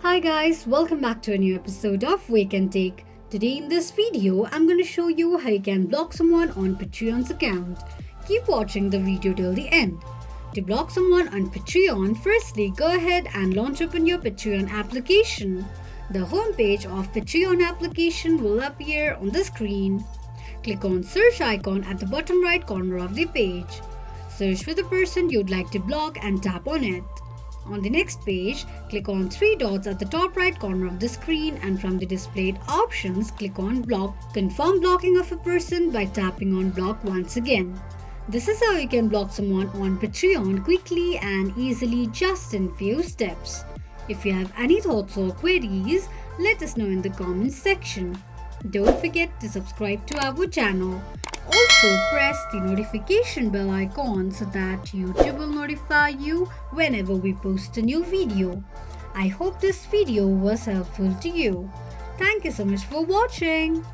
Hi guys, welcome back to a new episode of Wake&Tech. Today in this video, I'm going to show you how you can block someone on Patreon's account. Keep watching the video till the end. To block someone on Patreon, firstly go ahead and launch open your Patreon application. The homepage of Patreon application will appear on the screen. Click on search icon at the bottom right corner of the page. Search for the person you'd like to block and tap on it. On the next page, click on three dots at the top right corner of the screen and from the displayed options, click on block. Confirm blocking of a person by tapping on block once again. This is how you can block someone on Patreon quickly and easily just in few steps. If you have any thoughts or queries, let us know in the comments section. Don't forget to subscribe to our channel. Also press the notification bell icon so that YouTube will notify you whenever we post a new video. I hope this video was helpful to you. Thank you so much for watching.